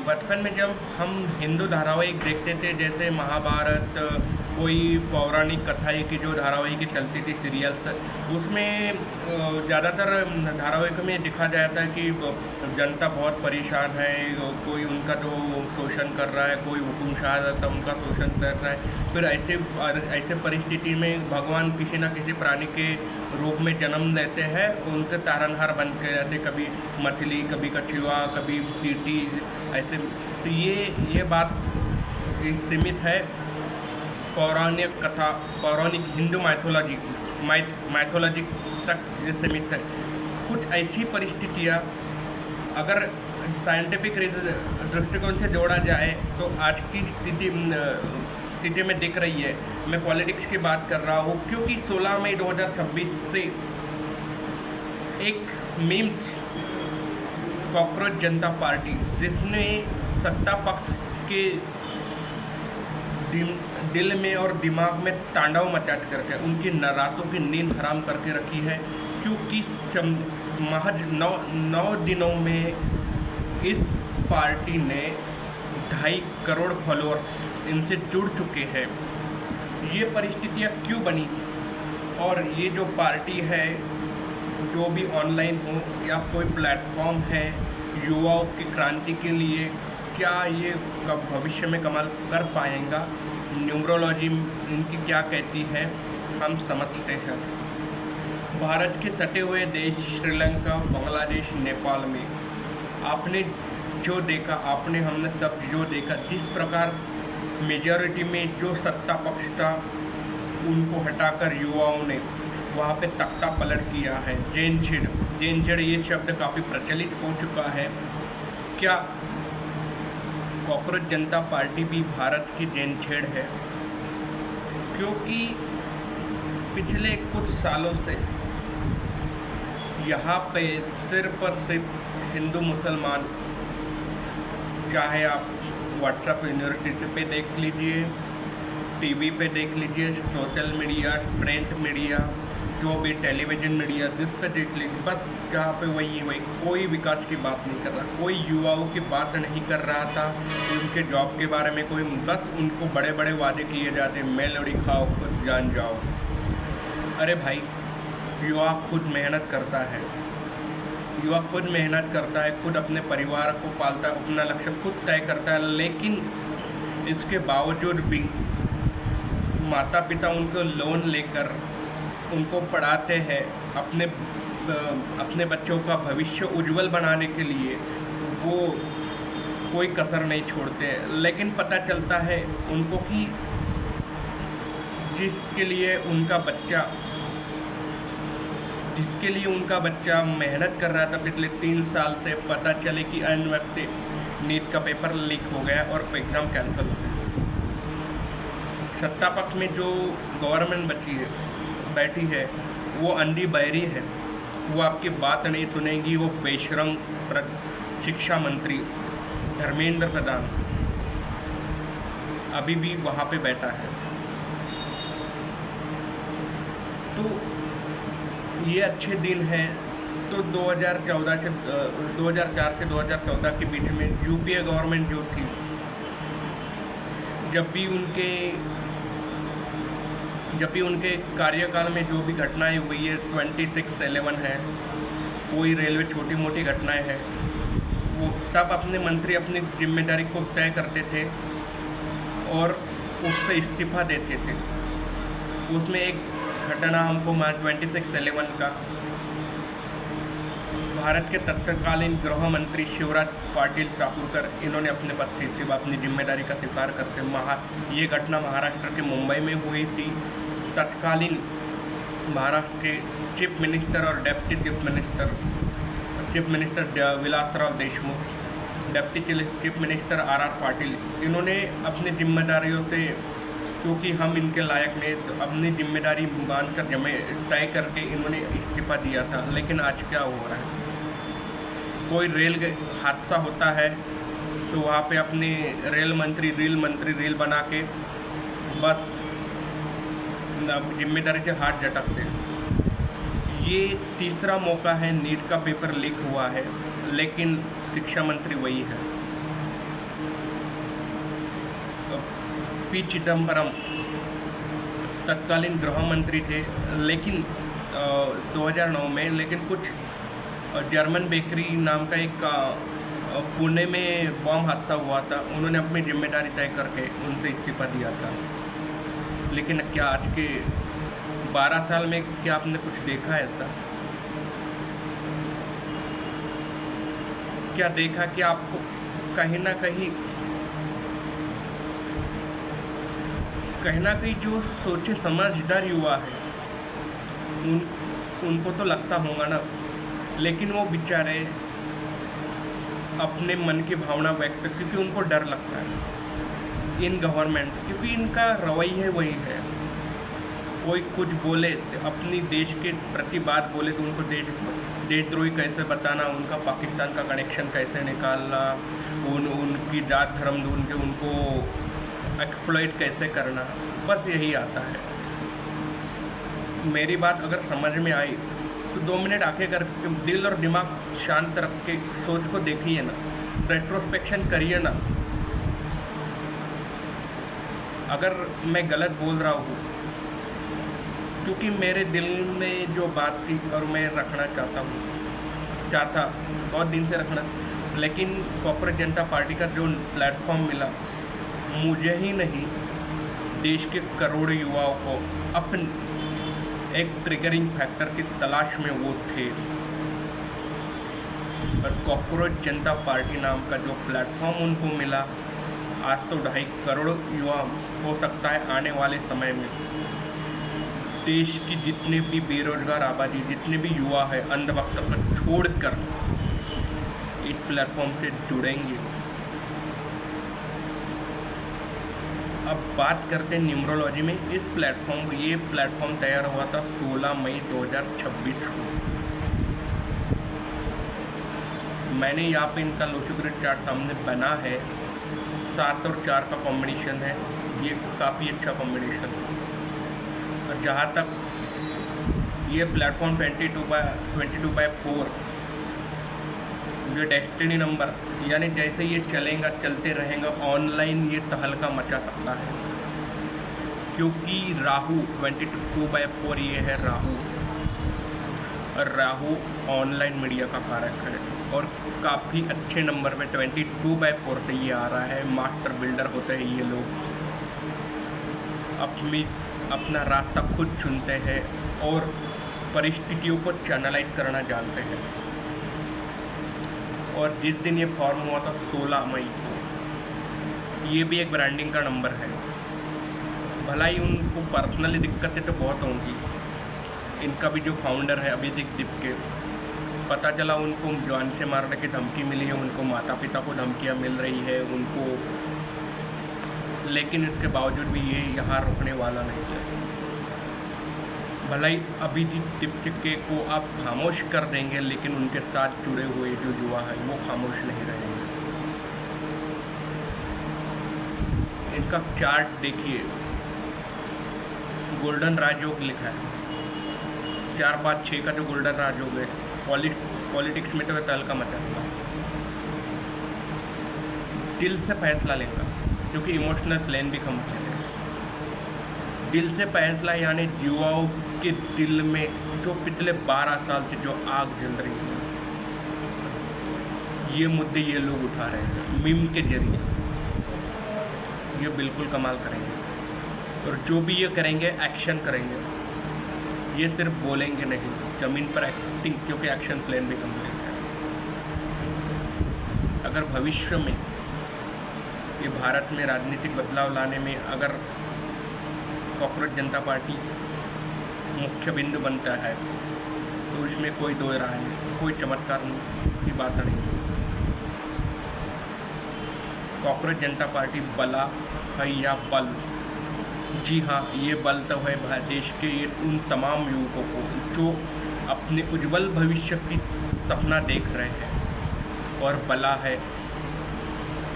बचपन में जब हम हिंदू धारावाहिक देखते थे, जैसे महाभारत, कोई पौराणिक कथाएँ की जो धारावाहिक चलती थी सीरियल्स, उसमें ज़्यादातर धारावाहिक में दिखा जाता है कि जनता बहुत परेशान है, कोई उनका जो शोषण कर रहा है, कोई हुकुमशाह रहता है उनका शोषण कर रहा है। फिर ऐसे परिस्थिति में भगवान किसी न किसी प्राणी के रूप में जन्म लेते हैं, उनके तारनहार बन के रहते, कभी मछली, कभी कछुआ, कभी चींटी, ऐसे। तो ये बात सीमित है पौराणिक कथा, पौराणिक हिंदू माइथोलॉजी तक ये सीमित है। कुछ ऐसी परिस्थितियाँ अगर साइंटिफिक दृष्टिकोण से जोड़ा जाए तो आज की स्थिति में दिख रही है। मैं पॉलिटिक्स की बात कर रहा हूँ क्योंकि 16 मई 2026 से एक मीम्स कॉकरोच जनता पार्टी, जिसने सत्ता पक्ष के दिल में और दिमाग में तांडव मचा करके उनकी रातों की नींद हराम करके रखी है, क्योंकि महज 9 दिनों में इस पार्टी ने 2.5 करोड़ फॉलोअर्स इनसे जुड़ चुके हैं। ये परिस्थितियाँ क्यों बनी? और ये जो पार्टी है, जो भी ऑनलाइन हो या कोई प्लेटफॉर्म है युवाओं की क्रांति के लिए, क्या ये कब भविष्य में कमाल कर पाएगा? न्यूमरोलॉजी इनकी क्या कहती है, हम समझते हैं। भारत के सटे हुए देश श्रीलंका, बांग्लादेश, नेपाल में आपने जो देखा, हमने सब जो देखा, जिस प्रकार मेजॉरिटी में जो सत्ता पक्ष था उनको हटाकर युवाओं ने वहाँ पे तख्ता पलट किया है। जेनझेड़ ये शब्द काफ़ी प्रचलित हो चुका है। क्या कॉकरोच जनता पार्टी भी भारत की जेनझेड़ है? क्योंकि पिछले कुछ सालों से यहाँ पे सिर्फ और सिर्फ हिंदू मुसलमान, चाहे आप व्हाट्सएप यूनिवर्सिटी पे देख लीजिए, टीवी पे देख लीजिए, सोशल मीडिया, प्रिंट मीडिया, जो भी टेलीविज़न मीडिया, जिस पे देख लीजिए, बस जहाँ पे वही कोई विकास की बात नहीं कर रहा, कोई युवाओं की बात नहीं कर रहा था, उनके जॉब के बारे में कोई, बस उनको बड़े बड़े वादे किए जाते, मेलोडी खाओ खुद जान जाओ। अरे भाई, युवा खुद मेहनत करता है, खुद अपने परिवार को पालता है, अपना लक्ष्य खुद तय करता है, लेकिन इसके बावजूद भी माता पिता उनको लोन लेकर उनको पढ़ाते हैं, अपने बच्चों का भविष्य उज्जवल बनाने के लिए वो कोई कसर नहीं छोड़ते। लेकिन पता चलता है उनको कि जिसके लिए उनका बच्चा मेहनत कर रहा था पिछले 3 साल से, पता चले कि अन्य वक्त नीट का पेपर लीक हो गया और एग्ज़ाम कैंसिल हो गया। सत्ता पक्ष में जो गवर्नमेंट बैठी है वो अंधी बहरी है, वो आपकी बात नहीं सुनेगी। वो बेशरम शिक्षा मंत्री धर्मेंद्र प्रधान अभी भी वहाँ पे बैठा है। तो ये अच्छे दिन हैं। तो 2004 से 2014 के बीच में यूपीए गवर्नमेंट जो थी, जब भी उनके कार्यकाल में जो भी घटनाएं हुई है, 26/11 है, कोई रेलवे छोटी मोटी घटनाएं हैं, वो तब अपने मंत्री अपनी जिम्मेदारी को तय करते थे और उससे इस्तीफा देते थे। उसमें एक घटना हमको 26/11 का, भारत के तत्कालीन गृह मंत्री शिवराज पाटिल चाकूरकर, इन्होंने अपने पद से इस्तीफा, अपनी जिम्मेदारी का स्वीकार करते ये घटना महाराष्ट्र के मुंबई में हुई थी। तत्कालीन महाराष्ट्र के चीफ मिनिस्टर और deputy chief minister Vilasrao Deshmukh, deputy chief minister RR Patil, इन्होंने अपनी जिम्मेदारियों से, क्योंकि हम इनके लायक नहीं, तो अपनी जिम्मेदारी मानकर तय करके इन्होंने इस्तीफा दिया था। लेकिन आज क्या हो रहा है, कोई रेल हादसा होता है तो वहाँ पे अपने रेल मंत्री बना के बस जिम्मेदारी से हाथ झटकते। ये तीसरा मौका है, नीट का पेपर लीक हुआ है लेकिन शिक्षा मंत्री वही है। पी चिदम्बरम तत्कालीन गृह मंत्री थे, लेकिन 2009 में, लेकिन कुछ जर्मन बेकरी नाम का एक पुणे में बॉम्ब हादसा हुआ था, उन्होंने अपनी जिम्मेदारी तय करके उनसे इस्तीफा दिया था। लेकिन क्या आज के 12 साल में क्या आपने कुछ देखा है ऐसा? क्या देखा कि आपको कहीं ना कहीं जो सोचे समझदार युवा है उनको तो लगता होगा ना, लेकिन वो बेचारे अपने मन की भावना व्यक्त, क्योंकि उनको डर लगता है इन गवर्नमेंट, क्योंकि इनका रवैया वही है। कोई कुछ बोले, अपनी देश के प्रति बात बोले तो उनको देशद्रोही कैसे बताना, उनका पाकिस्तान का कनेक्शन कैसे निकालना, उनकी जात धर्म ढूंढ के उनको एक्सप्लॉइट कैसे करना, बस यही आता है। मेरी बात अगर समझ में आई तो 2 मिनट आके कर दिल और दिमाग शांत रख के सोच को देखिए ना, रेट्रोस्पेक्शन करिए ना। अगर मैं गलत बोल रहा हूँ, क्योंकि मेरे दिल में जो बात थी और मैं रखना चाहता बहुत दिन से रखना, लेकिन कॉर्पोरेट जनता पार्टी का जो प्लेटफॉर्म मिला, मुझे ही नहीं देश के करोड़ों युवाओं को अपने एक ट्रिगरिंग फैक्टर की तलाश में वो थे, और कॉर्पोरेट जनता पार्टी नाम का जो प्लेटफॉर्म उनको मिला, आज तो 2.5 करोड़ युवा हो सकता है आने वाले समय में देश की जितने भी बेरोजगार आबादी, जितने भी युवा है, अंधभक्त पर छोड़कर इस प्लेटफॉर्म से जुड़ेंगे। अब बात करते हैं न्यूमरोलॉजी में। ये प्लेटफॉर्म तैयार हुआ था 16 मई 2026 को। मैंने यहाँ पे इनका लोशिग्रिड चार्ट सामने बना है, 7 और 4 का कॉम्बिनेशन है, ये काफ़ी अच्छा कॉम्बिनेशन है। और जहाँ तक ये प्लेटफॉर्म 22/4 जो डेस्टिनी नंबर, यानी जैसे ये चलते रहेगा ऑनलाइन, ये तहलका मचा सकता है, क्योंकि राहु 22/4 ये है राहु, और राहु ऑनलाइन मीडिया का कारक है, और काफ़ी अच्छे नंबर में 22/4 से ये आ रहा है। मास्टर बिल्डर होते हैं ये लोग, अपना रास्ता खुद चुनते हैं और परिस्थितियों को चैनलाइज करना जानते हैं। और जिस दिन ये फॉर्म हुआ था 16 मई को, ये भी एक ब्रांडिंग का नंबर है। भला ही उनको पर्सनली दिक्कतें तो बहुत होंगी। इनका भी जो फाउंडर है अभिजीत दीपके, पता चला उनको जान से मारने की धमकी मिली है, उनको माता पिता को धमकियां मिल रही है उनको, लेकिन इसके बावजूद भी ये यहाँ रुकने वाला नहीं है। भला ही अभिजीत दीपके को आप खामोश कर देंगे, लेकिन उनके साथ जुड़े हुए जो युवा है वो खामोश नहीं रहेंगे। इनका चार्ट देखिए, गोल्डन राजयोग लिखा है, 4-5-6 का जो गोल्डन राजयोग है, पॉलिटिक्स में तो वह तहलका मचाता, दिल से फैसला लेगा, क्योंकि इमोशनल प्लेन भी कम है। दिल से फैसला यानी युवाओं के दिल में जो पिछले 12 साल से जो आग जल रही है, ये मुद्दे ये लोग उठा रहे हैं मीम के जरिए। ये बिल्कुल कमाल करेंगे, और जो भी ये करेंगे एक्शन करेंगे, ये सिर्फ बोलेंगे नहीं, ज़मीन पर एक्टिंग, क्योंकि एक्शन प्लान भी कंप्लीट है। अगर भविष्य में ये भारत में राजनीतिक बदलाव लाने में अगर कॉर्पोरेट जनता पार्टी मुख्य बिंदु बनता है, तो इसमें कोई दो राय नहीं, कोई चमत्कार की बात नहीं। कॉर्पोरेट जनता पार्टी बला है या बल, जी हाँ, ये बल तो है देश के उन तमाम युवकों को जो अपने उज्जवल भविष्य की सपना देख रहे हैं, और बला है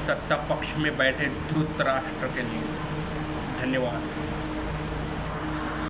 सत्ता पक्ष में बैठे धृतराष्ट्र के लिए। धन्यवाद।